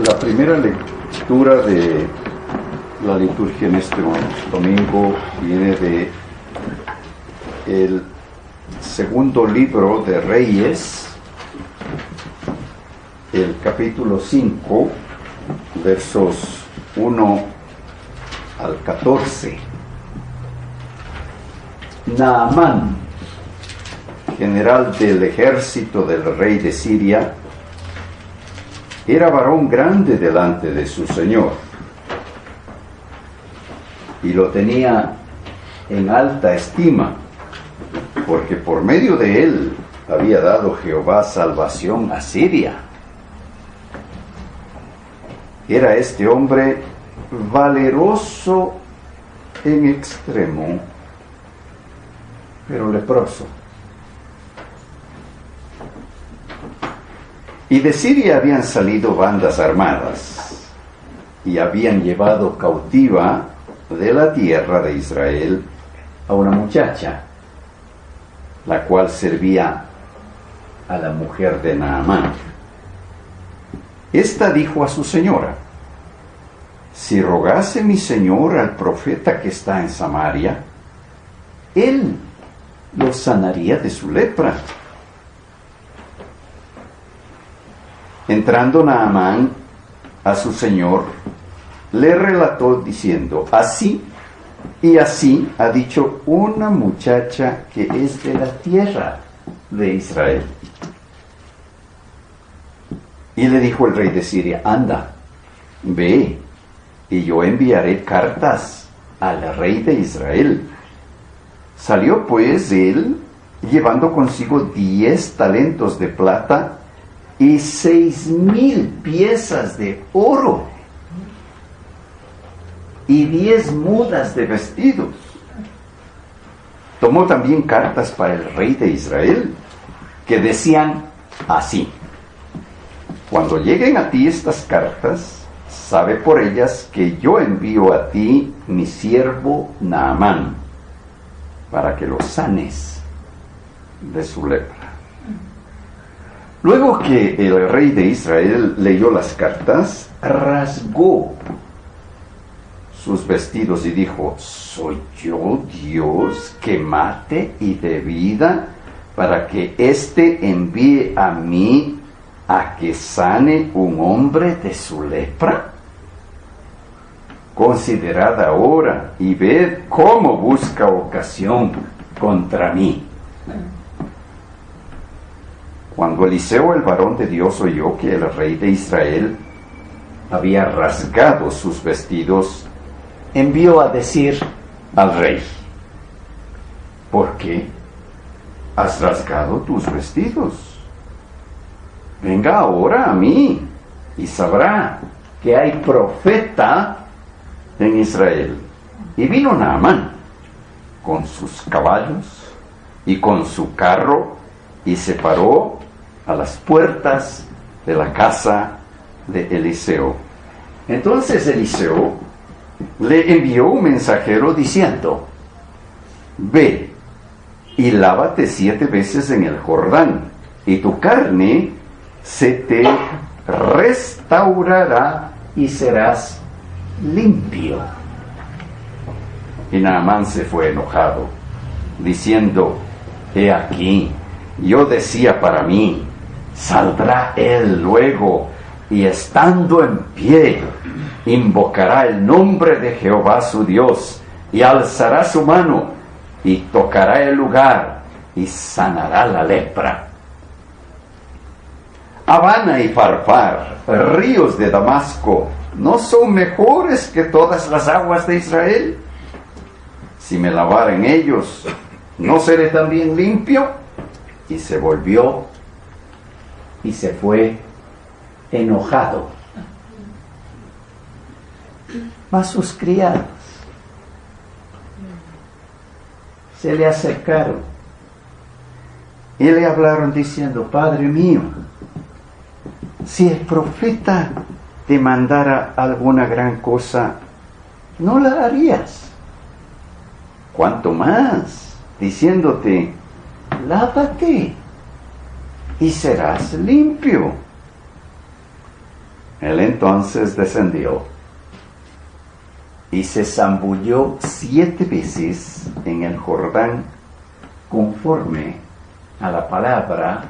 La primera lectura de la liturgia en este domingo viene de el segundo libro de Reyes, el capítulo 5, versos 1 al 14. Naamán, general del ejército del rey de Siria, era varón grande delante de su señor, y lo tenía en alta estima, porque por medio de él había dado Jehová salvación a Siria. Era este hombre valeroso en extremo, pero leproso. Y de Siria habían salido bandas armadas, y habían llevado cautiva de la tierra de Israel a una muchacha, la cual servía a la mujer de Naamán. Esta dijo a su señora: si rogase mi señor al profeta que está en Samaria, él lo sanaría de su lepra. Entrando Naamán a su señor, le relató diciendo: así y así ha dicho una muchacha que es de la tierra de Israel. Y le dijo el rey de Siria: anda, ve, y yo enviaré cartas al rey de Israel. Salió pues él, llevando consigo 10 talentos de plata y 6,000 piezas de oro, y 10 mudas de vestidos. Tomó también cartas para el rey de Israel, que decían así: cuando lleguen a ti estas cartas, sabe por ellas que yo envío a ti mi siervo Naamán, para que lo sanes de su lepra. Luego que el rey de Israel leyó las cartas, rasgó sus vestidos y dijo: ¿soy yo Dios que mate y dé vida, para que éste envíe a mí a que sane un hombre de su lepra? Considerad ahora y ved cómo busca ocasión contra mí. Cuando Eliseo, el varón de Dios, oyó que el rey de Israel había rasgado sus vestidos, envió a decir al rey: ¿por qué has rasgado tus vestidos? Venga ahora a mí y sabrá que hay profeta en Israel. Y vino Naamán con sus caballos y con su carro, y se paró a las puertas de la casa de Eliseo. Entonces Eliseo le envió un mensajero diciendo: ve y lávate 7 veces en el Jordán, y tu carne se te restaurará y serás limpio. Y Naamán se fue enojado, diciendo: he aquí, yo decía para mí: saldrá él luego, y estando en pie, invocará el nombre de Jehová su Dios, y alzará su mano, y tocará el lugar, y sanará la lepra. Habana y Farfar, ríos de Damasco, ¿no son mejores que todas las aguas de Israel? Si me lavara en ellos, ¿no seré también limpio? Y se volvió y se fue enojado. Mas sus criados se le acercaron y le hablaron diciendo: Padre mío, si el profeta te mandara alguna gran cosa, ¿no la harías? Cuanto más, diciéndote: lávate y serás limpio. Él entonces descendió y se zambulló 7 veces en el Jordán, conforme a la palabra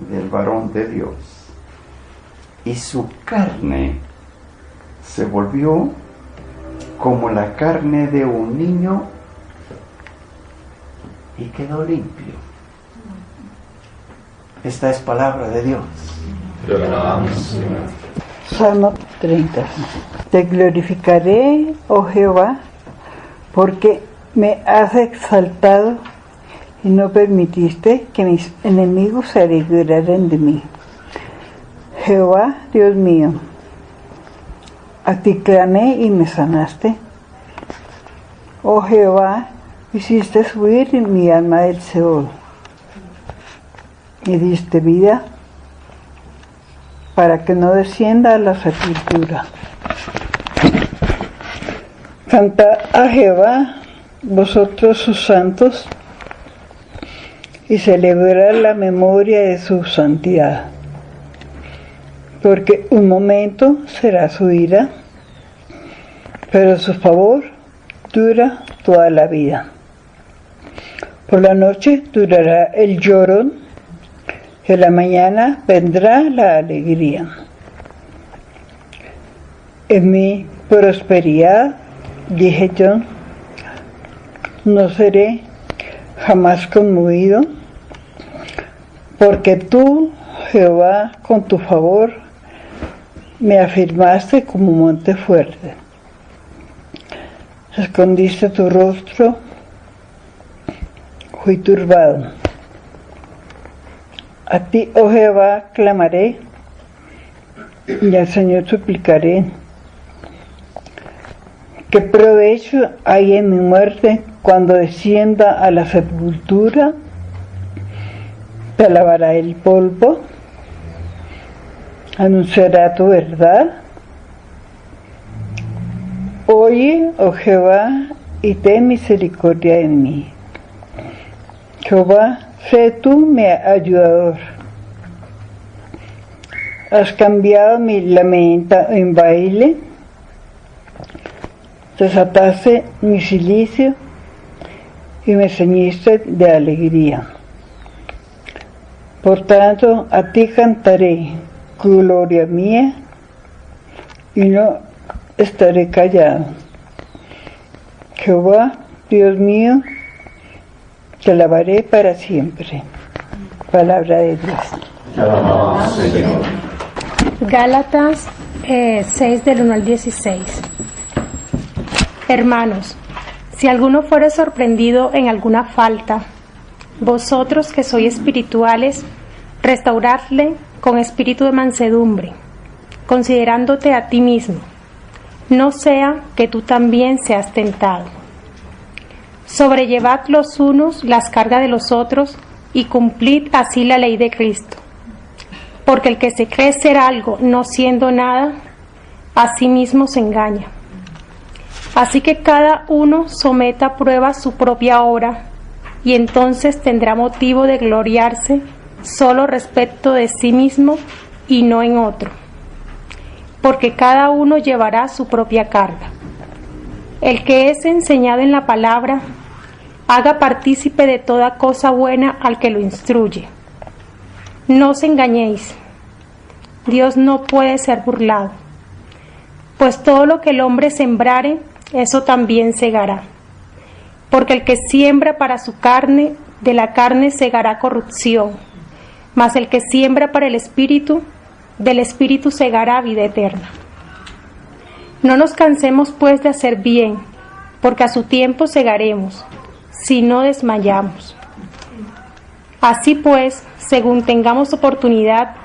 del varón de Dios. Y su carne se volvió como la carne de un niño y quedó limpio. Esta es palabra de Dios. Te alabamos, Señor. Salmo 30. Te glorificaré, oh Jehová, porque me has exaltado y no permitiste que mis enemigos se alegraran de mí. Jehová, Dios mío, a ti clamé y me sanaste. Oh Jehová, hiciste subir mi alma del Seol. Me diste vida para que no descienda a la sepultura. Cantad a Jehová, vosotros sus santos, y celebrad la memoria de su santidad. Porque un momento será su ira, pero su favor dura toda la vida. Por la noche durará el lloro, y en la mañana vendrá la alegría. En mi prosperidad, dije yo, no seré jamás conmovido, porque tú, Jehová, con tu favor, me afirmaste como monte fuerte. Escondiste tu rostro, fui turbado. A ti, oh Jehová, clamaré, y al Señor suplicaré. ¿Qué provecho hay en mi muerte cuando descienda a la sepultura? ¿Te alabará el polvo? ¿Anunciará tu verdad? Oye, oh Jehová, y ten misericordia en mí. Jehová, sé tú mi ayudador. Has cambiado mi lamento en baile, desataste mi cilicio y me ceñiste de alegría. Por tanto, a ti cantaré, gloria mía, y no estaré callado. Jehová, Dios mío, te alabaré para siempre. Palabra de Dios. Te alabamos, Señor. Gálatas 6 del 1 al 16. Hermanos, si alguno fuere sorprendido en alguna falta, vosotros que sois espirituales, restauradle con espíritu de mansedumbre, considerándote a ti mismo, no sea que tú también seas tentado. Sobrellevad los unos las cargas de los otros y cumplid así la ley de Cristo. Porque el que se cree ser algo no siendo nada, a sí mismo se engaña. Así que cada uno someta a prueba su propia obra, y entonces tendrá motivo de gloriarse solo respecto de sí mismo y no en otro. Porque cada uno llevará su propia carga. El que es enseñado en la palabra, haga partícipe de toda cosa buena al que lo instruye. No os engañéis, Dios no puede ser burlado, pues todo lo que el hombre sembrare, eso también segará. Porque el que siembra para su carne, de la carne segará corrupción, mas el que siembra para el Espíritu, del Espíritu segará vida eterna. No nos cansemos pues de hacer bien, porque a su tiempo segaremos, si no desmayamos. Así pues, según tengamos oportunidad,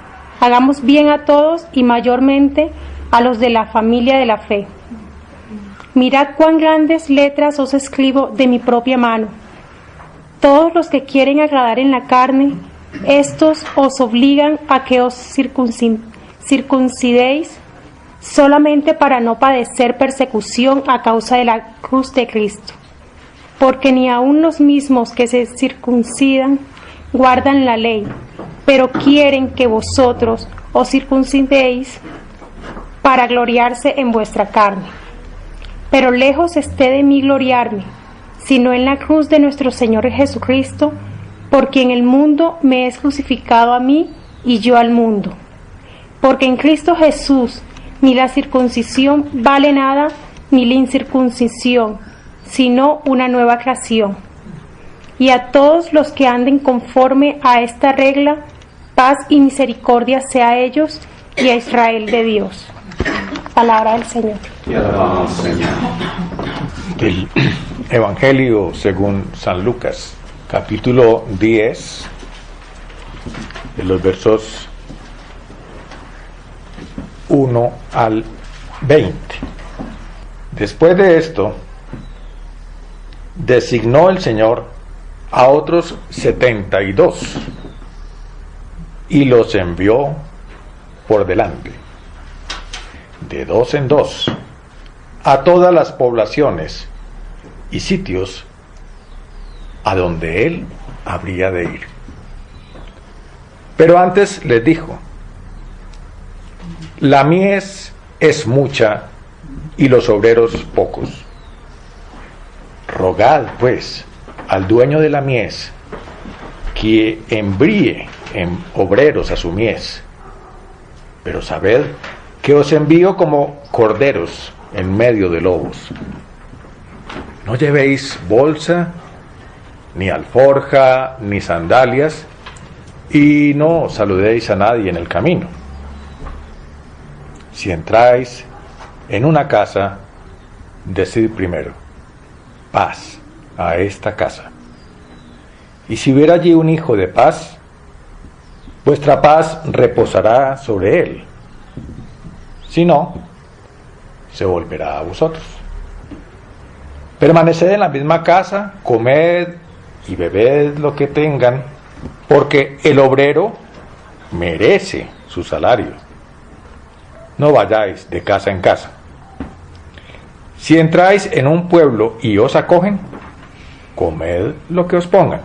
hagamos bien a todos y mayormente a los de la familia de la fe. Mirad cuán grandes letras os escribo de mi propia mano. Todos los que quieren agradar en la carne, estos os obligan a que os circuncidéis solamente para no padecer persecución a causa de la cruz de Cristo. Porque ni aun los mismos que se circuncidan guardan la ley, pero quieren que vosotros os circuncidéis para gloriarse en vuestra carne. Pero lejos esté de mí gloriarme, sino en la cruz de nuestro Señor Jesucristo, por quien el mundo me es crucificado a mí y yo al mundo. Porque en Cristo Jesús ni la circuncisión vale nada, ni la incircuncisión, sino una nueva creación. Y a todos los que anden conforme a esta regla, paz y misericordia sea a ellos y a Israel de Dios. Palabra del Señor. Te alabamos, Señor. Del Evangelio según San Lucas, capítulo 10, de los versos 1 al 20. Después de esto, designó el Señor a otros 72 y los envió por delante, de dos en dos, a todas las poblaciones y sitios a donde él habría de ir. Pero antes les dijo: la mies es mucha y los obreros pocos. Rogad pues al dueño de la mies que envíe en obreros a su mies. Pero sabed que os envío como corderos en medio de lobos. No llevéis bolsa, ni alforja, ni sandalias, y no saludéis a nadie en el camino. Si entráis en una casa, decid primero: paz a esta casa. Y si hubiera allí un hijo de paz, vuestra paz reposará sobre él. Si no, se volverá a vosotros. Permaneced en la misma casa, comed y bebed lo que tengan, porque el obrero merece su salario. No vayáis de casa en casa. Si entráis en un pueblo y os acogen, comed lo que os pongan.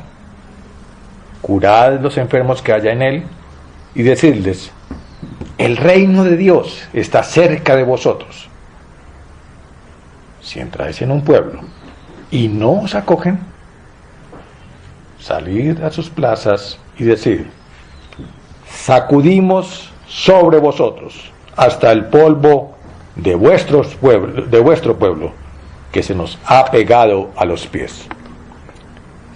Curad los enfermos que haya en él y decidles: el reino de Dios está cerca de vosotros. Si entráis en un pueblo y no os acogen, salid a sus plazas y decid: sacudimos sobre vosotros hasta el polvo de vuestro pueblo que se nos ha pegado a los pies.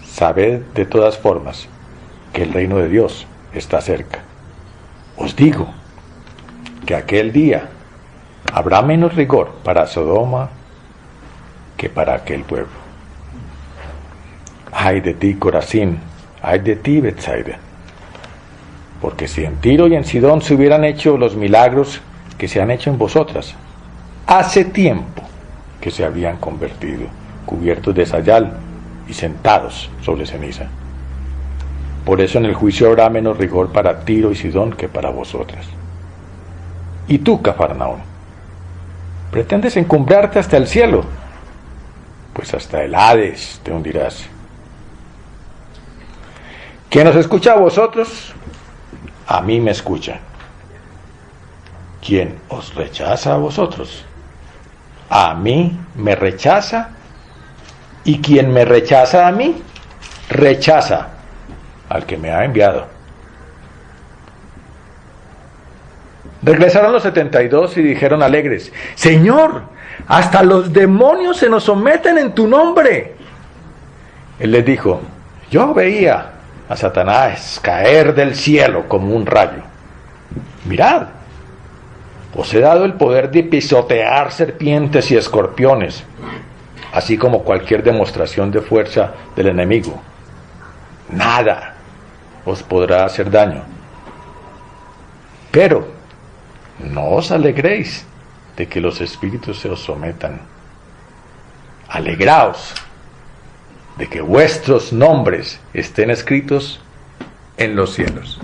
Sabed de todas formas que el reino de Dios está cerca. Os digo que aquel día habrá menos rigor para Sodoma que para aquel pueblo. Ay de ti, Corazín, ay de ti, Betsaida, porque si en Tiro y en Sidón se hubieran hecho los milagros que se han hecho en vosotras, hace tiempo que se habían convertido, cubiertos de sayal y sentados sobre ceniza. Por eso en el juicio habrá menos rigor para Tiro y Sidón que para vosotras. Y tú, Cafarnaúm, pretendes encumbrarte hasta el cielo, pues hasta el Hades te hundirás. Quien os escucha a vosotros, a mí me escucha. Quien os rechaza a vosotros, a mí me rechaza, y quien me rechaza a mí, rechaza al que me ha enviado. Regresaron los 72 y dijeron alegres: Señor, hasta los demonios se nos someten en tu nombre. Él les dijo: yo veía a Satanás caer del cielo como un rayo. Mirad, os he dado el poder de pisotear serpientes y escorpiones, así como cualquier demostración de fuerza del enemigo. Nada os podrá hacer daño. Pero no os alegréis de que los espíritus se os sometan. Alegraos de que vuestros nombres estén escritos en los cielos.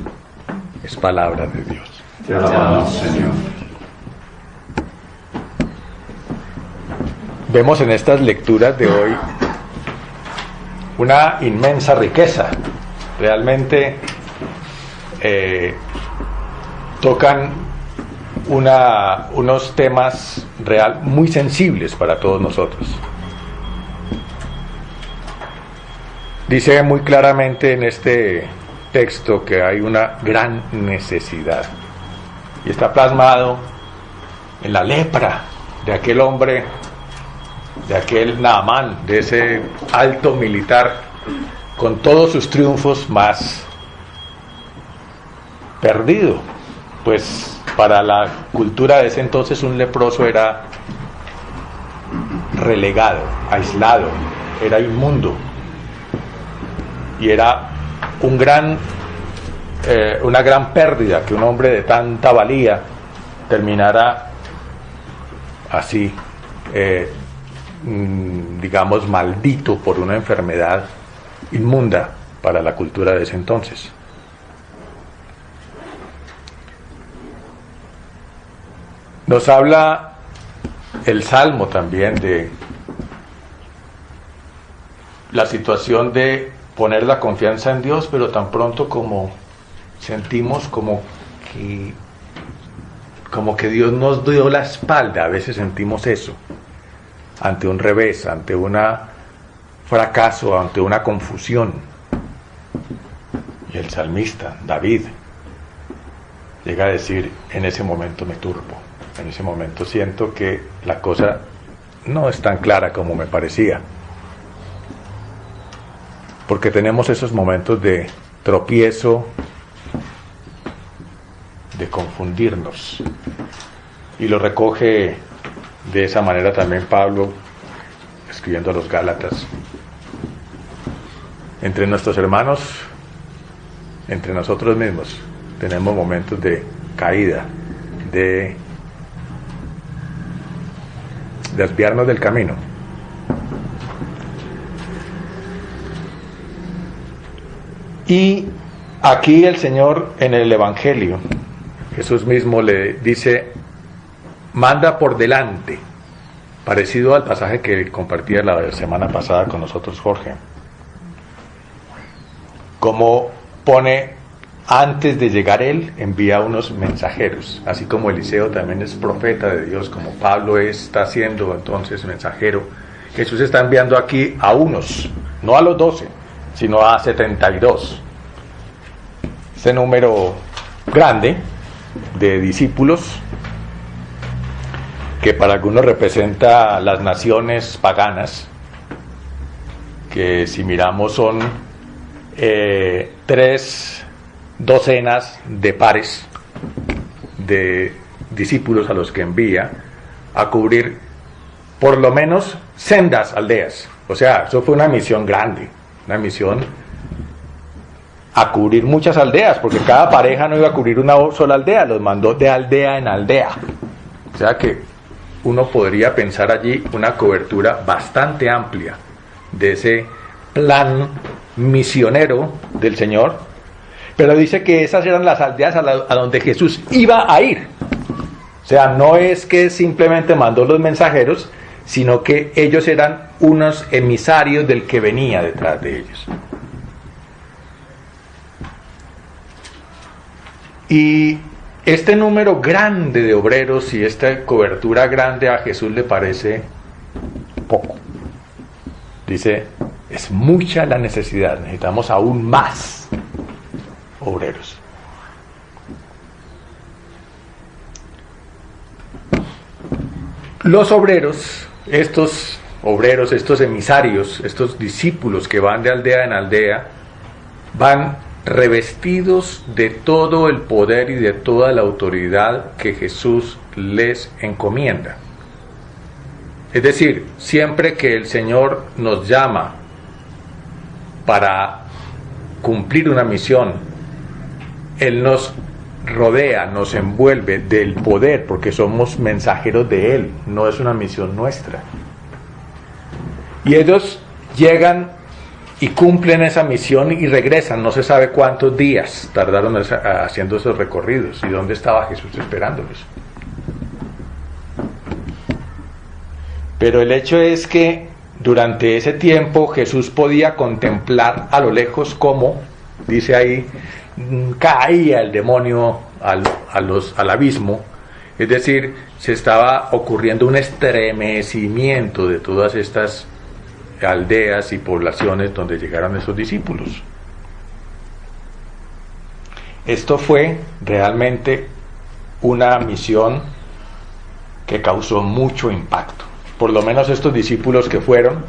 Es palabra de Dios. Te alabamos, Señor. Vemos en estas lecturas de hoy una inmensa riqueza. Realmente tocan unos temas muy sensibles para todos nosotros. Dice muy claramente en este texto que hay una gran necesidad, y está plasmado en la lepra de aquel hombre, de aquel Naamán, de ese alto militar, con todos sus triunfos, más perdido, pues para la cultura de ese entonces un leproso era relegado, aislado, era inmundo, y era una gran pérdida que un hombre de tanta valía terminara así, digamos, maldito por una enfermedad inmunda para la cultura de ese entonces. Nos habla el Salmo también de la situación de poner la confianza en Dios, pero tan pronto como sentimos como que Dios nos dio la espalda, a veces sentimos eso, ante un revés, ante un fracaso, ante una confusión. Y el salmista, David, llega a decir: en ese momento me turbo, en ese momento siento que la cosa no es tan clara como me parecía. Porque tenemos esos momentos de tropiezo, de confundirnos. Y lo recoge de esa manera también Pablo, escribiendo a los Gálatas. Entre nuestros hermanos, entre nosotros mismos, tenemos momentos de caída, de desviarnos del camino. Y aquí el Señor en el Evangelio, Jesús mismo le dice: manda por delante, parecido al pasaje que compartía la semana pasada con nosotros Jorge, como pone: antes de llegar Él, envía unos mensajeros, así como Eliseo también es profeta de Dios, como Pablo está siendo entonces mensajero. Jesús está enviando aquí a unos, no a los 12, sino a 72. Este número grande de discípulos, que para algunos representa las naciones paganas, que si miramos son 3 docenas de pares de discípulos a los que envía a cubrir por lo menos sendas aldeas. O sea, eso fue una misión grande, una misión a cubrir muchas aldeas, porque cada pareja no iba a cubrir una sola aldea, los mandó de aldea en aldea. O sea que uno podría pensar allí una cobertura bastante amplia de ese plan misionero del Señor, pero dice que esas eran las aldeas a donde Jesús iba a ir. O sea, no es que simplemente mandó los mensajeros, sino que ellos eran unos emisarios del que venía detrás de ellos. Y este número grande de obreros y esta cobertura grande a Jesús le parece poco. Dice: es mucha la necesidad, necesitamos aún más obreros. Los obreros, estos emisarios, estos discípulos que van de aldea en aldea, van revestidos de todo el poder y de toda la autoridad que Jesús les encomienda. Es decir, siempre que el Señor nos llama para cumplir una misión, Él nos rodea, nos envuelve del poder, porque somos mensajeros de Él, no es una misión nuestra. Y ellos llegan y cumplen esa misión y regresan, no se sabe cuántos días tardaron haciendo esos recorridos y dónde estaba Jesús esperándolos. Pero el hecho es que durante ese tiempo Jesús podía contemplar a lo lejos cómo, dice ahí, caía el demonio al abismo, Es decir, se estaba ocurriendo un estremecimiento de todas estas aldeas y poblaciones donde llegaron esos discípulos. Esto fue realmente una misión que causó mucho impacto. Por lo menos estos discípulos que fueron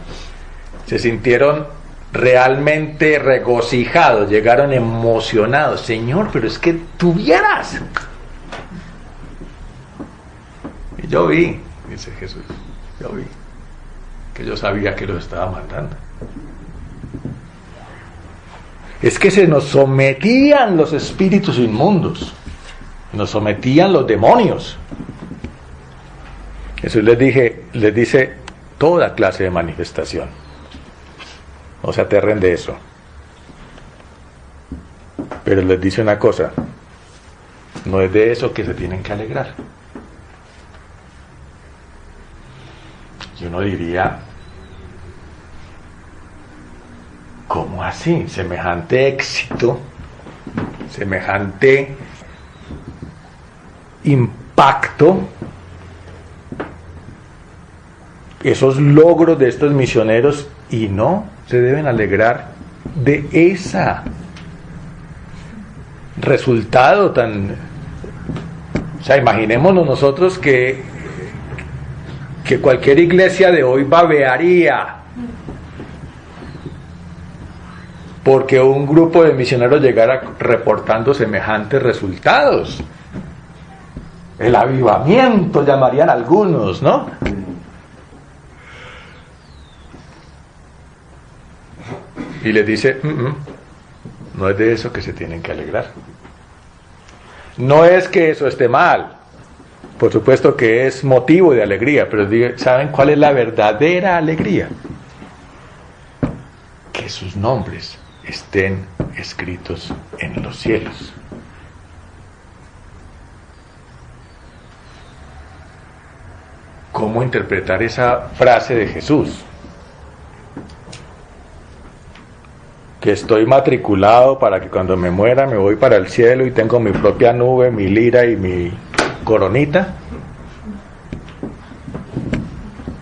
se sintieron realmente regocijados, llegaron emocionados. Señor, pero es que tú vieras. Y yo vi, dice Jesús, yo vi que yo sabía que los estaba mandando. Es que se nos sometían los espíritus inmundos, nos sometían los demonios. Jesús les dice toda clase de manifestación. No se aterren de eso. Pero les dice una cosa, no es de eso que se tienen que alegrar. Y uno diría, ¿cómo así? Semejante éxito, semejante impacto, esos logros de estos misioneros, y no se deben alegrar de ese resultado tan... O sea, imaginémonos nosotros que cualquier iglesia de hoy babearía porque un grupo de misioneros llegara reportando semejantes resultados. El avivamiento llamarían algunos, ¿no? Y les dice, no es de eso que se tienen que alegrar. No es que eso esté mal, por supuesto que es motivo de alegría, pero ¿saben cuál es la verdadera alegría? Que sus nombres estén escritos en los cielos. ¿Cómo interpretar esa frase de Jesús? Que estoy matriculado para que cuando me muera me voy para el cielo y tengo mi propia nube, mi lira y mi coronita.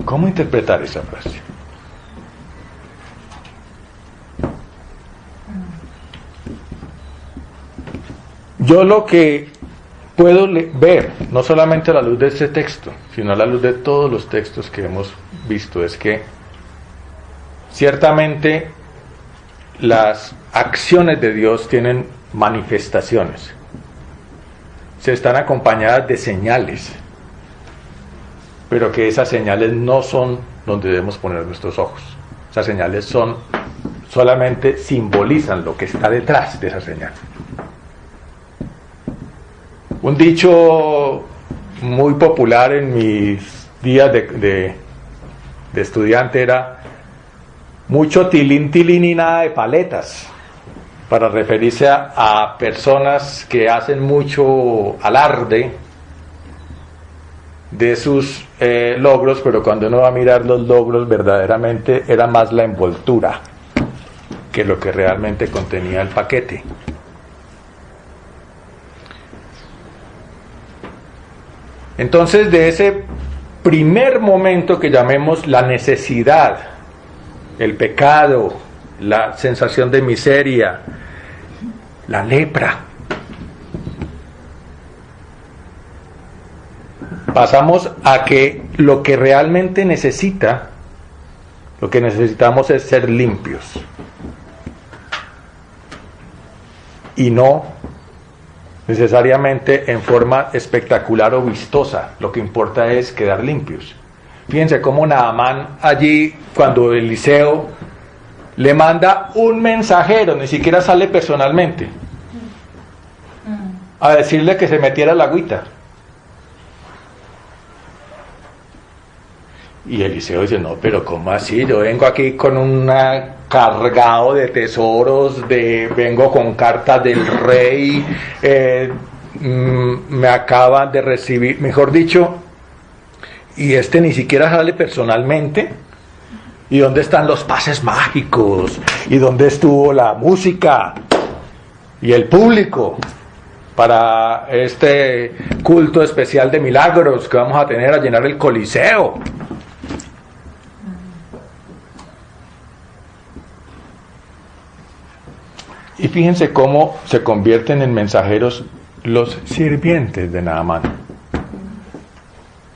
¿Cómo interpretar esa frase? Yo lo que puedo ver, no solamente a la luz de este texto, sino a la luz de todos los textos que hemos visto, es que ciertamente las acciones de Dios tienen manifestaciones. Se están acompañadas de señales, pero que esas señales no son donde debemos poner nuestros ojos. Esas señales solamente simbolizan lo que está detrás de esa señal. Un dicho muy popular en mis días de estudiante era: mucho tilín tilín y nada de paletas, para referirse a personas que hacen mucho alarde de sus logros, pero cuando uno va a mirar los logros, verdaderamente era más la envoltura que lo que realmente contenía el paquete. Entonces, de ese primer momento que llamemos la necesidad, el pecado, la sensación de miseria, la lepra, pasamos a que lo que realmente lo que necesitamos es ser limpios y no necesariamente en forma espectacular o vistosa. Lo que importa es quedar limpios. Fíjense cómo Naamán allí, cuando Eliseo le manda un mensajero, ni siquiera sale personalmente a decirle que se metiera la agüita, y Eliseo dice: no, pero ¿cómo así? Yo vengo aquí con una cargado de tesoros, vengo con cartas del rey, me acaban de recibir, mejor dicho, y ni siquiera sale personalmente. ¿Y dónde están los pases mágicos? ¿Y dónde estuvo la música? ¿Y el público? para este culto especial de milagros que vamos a tener a llenar el Coliseo. Y fíjense cómo se convierten en mensajeros los sirvientes de Naamán.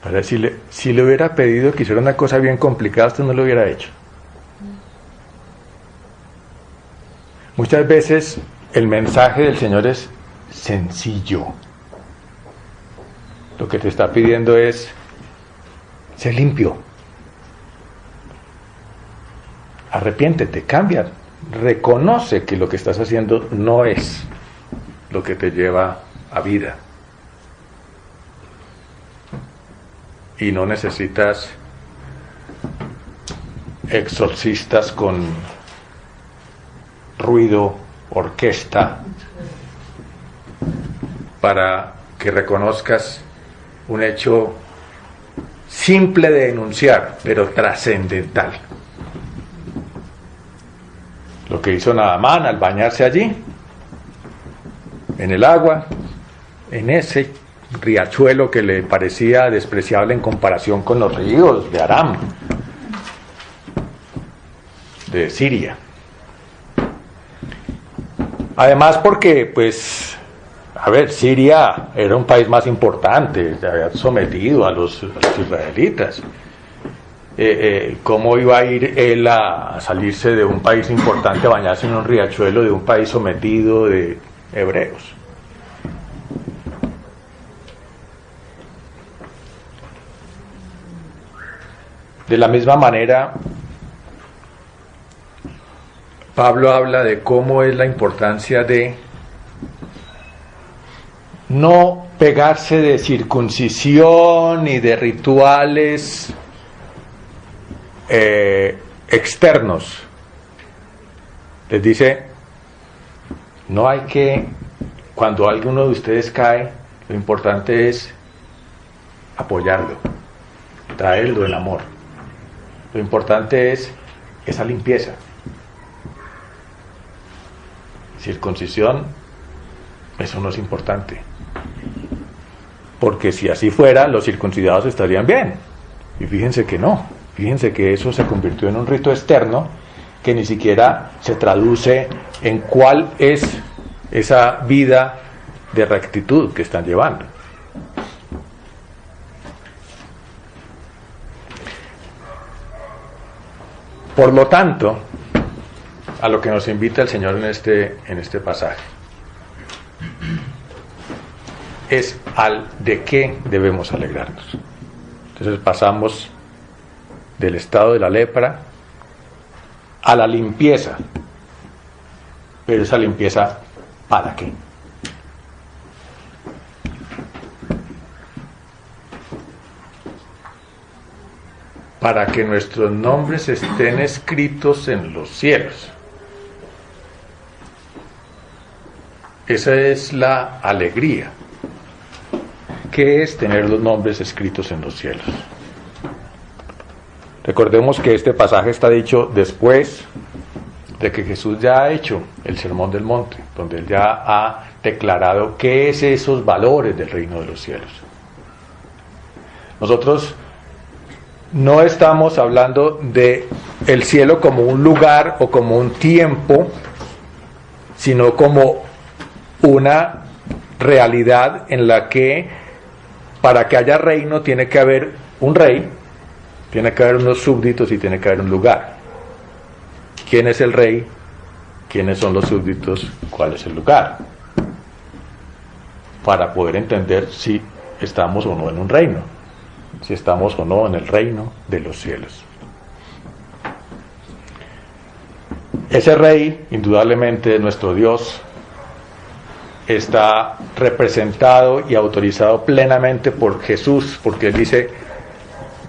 Para decirle, si le hubiera pedido que hiciera una cosa bien complicada, usted no lo hubiera hecho. Muchas veces el mensaje del Señor es sencillo. Lo que te está pidiendo es ser limpio. Arrepiéntete, cambia. Reconoce que lo que estás haciendo no es lo que te lleva a vida. Y no necesitas exorcistas con ruido, orquesta, para que reconozcas un hecho simple de denunciar, pero trascendental. Lo que hizo Naamán al bañarse allí, en el agua, en ese riachuelo que le parecía despreciable en comparación con los ríos de Aram, de Siria. Además porque, pues, a ver, Siria era un país más importante, se había sometido a los israelitas. ¿Cómo iba a ir él a salirse de un país importante a bañarse en un riachuelo de un país sometido de hebreos? De la misma manera, Pablo habla de cómo es la importancia de no pegarse de circuncisión y de rituales externos. Les dice, no hay que, cuando alguno de ustedes cae, lo importante es apoyarlo, traerlo en amor. Lo importante es esa limpieza. Circuncisión, eso no es importante. Porque si así fuera, los circuncidados estarían bien. Y fíjense que no. Fíjense que eso se convirtió en un rito externo que ni siquiera se traduce en cuál es esa vida de rectitud que están llevando. Por lo tanto, a lo que nos invita el Señor en este pasaje es al de qué debemos alegrarnos. Entonces pasamos del estado de la lepra a la limpieza. Pero esa limpieza, ¿para qué? Para que nuestros nombres estén escritos en los cielos. Esa es la alegría. ¿Qué es tener los nombres escritos en los cielos? Recordemos que este pasaje está dicho después de que Jesús ya ha hecho el Sermón del Monte, donde él ya ha declarado qué es esos valores del reino de los cielos. Nosotros no estamos hablando de el cielo como un lugar o como un tiempo, sino como una realidad en la que para que haya reino tiene que haber un rey, tiene que haber unos súbditos y tiene que haber un lugar. ¿Quién es el rey? ¿Quiénes son los súbditos? ¿Cuál es el lugar? Para poder entender si estamos o no en un reino, si estamos o no en el reino de los cielos. Ese rey, indudablemente, nuestro Dios, está representado y autorizado plenamente por Jesús, porque él dice,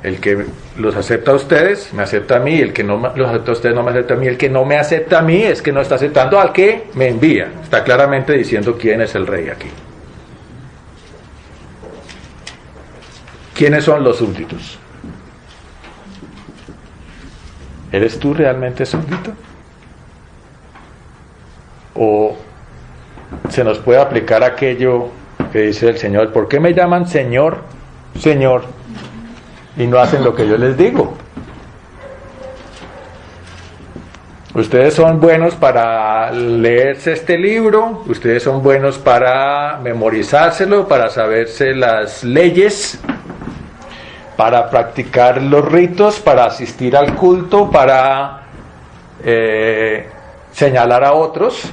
el que los acepta a ustedes, me acepta a mí, el que no los acepta a ustedes no me acepta a mí, el que no me acepta a mí es que no está aceptando al que me envía. Está claramente diciendo quién es el rey aquí. ¿Quiénes son los súbditos? ¿Eres tú realmente súbdito? ¿O se nos puede aplicar aquello que dice el Señor: ¿por qué me llaman Señor, Señor, y no hacen lo que yo les digo? Ustedes son buenos para leerse este libro, ustedes son buenos para memorizárselo, para saberse las leyes, para practicar los ritos, para asistir al culto, para señalar a otros,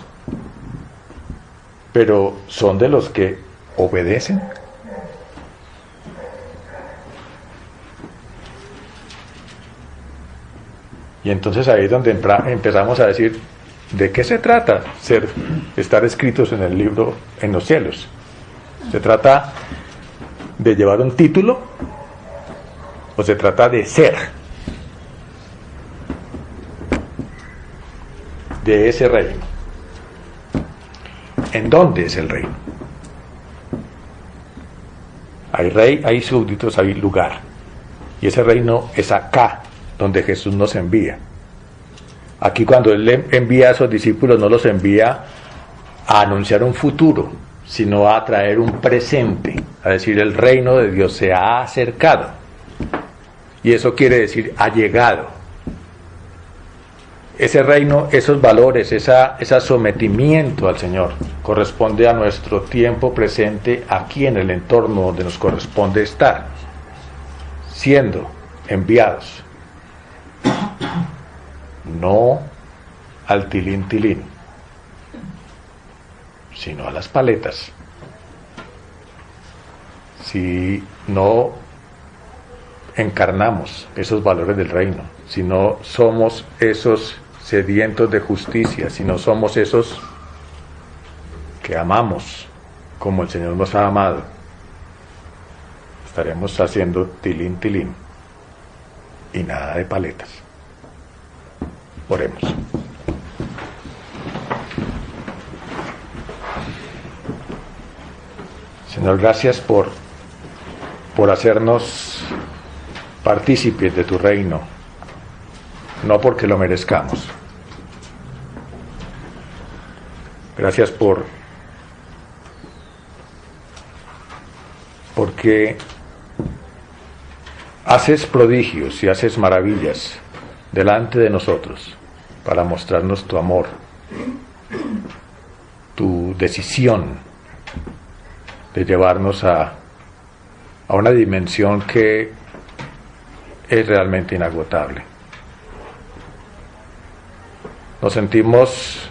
pero ¿son de los que obedecen? Y entonces ahí es donde empezamos a decir, ¿de qué se trata estar escritos en el libro en los cielos? ¿Se trata de llevar un título o se trata de ser de ese reino? ¿En dónde es el reino? Hay rey, hay súbditos, hay lugar. Y ese reino es acá, donde Jesús nos envía. Aquí, cuando Él envía a esos discípulos, no los envía a anunciar un futuro, sino a traer un presente, a decir: el reino de Dios se ha acercado. Y eso quiere decir ha llegado. Ese reino, esos valores, ese sometimiento al Señor corresponde a nuestro tiempo presente aquí en el entorno donde nos corresponde estar, siendo enviados. No al tilín tilín, sino a las paletas. Si no encarnamos esos valores del reino, si no somos esos sedientos de justicia, si no somos esos que amamos como el Señor nos ha amado, estaremos haciendo tilín tilín y nada de paletas. Oremos. Señor, gracias por hacernos partícipes de tu reino, no porque lo merezcamos. Gracias porque haces prodigios y haces maravillas delante de nosotros para mostrarnos tu amor, tu decisión de llevarnos a una dimensión que es realmente inagotable. Nos sentimos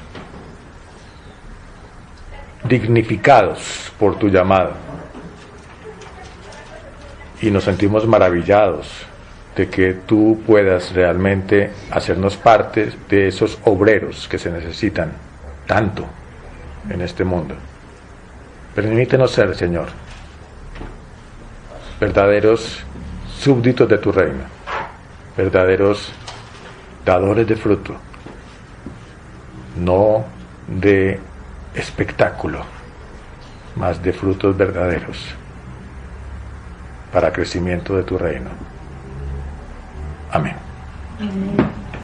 dignificados por tu llamado y nos sentimos maravillados de que tú puedas realmente hacernos parte de esos obreros que se necesitan tanto en este mundo. Permítenos ser, Señor, verdaderos súbditos de tu reino, verdaderos dadores de fruto, no de espectáculo, mas de frutos verdaderos para crecimiento de tu reino. Amén. Amén.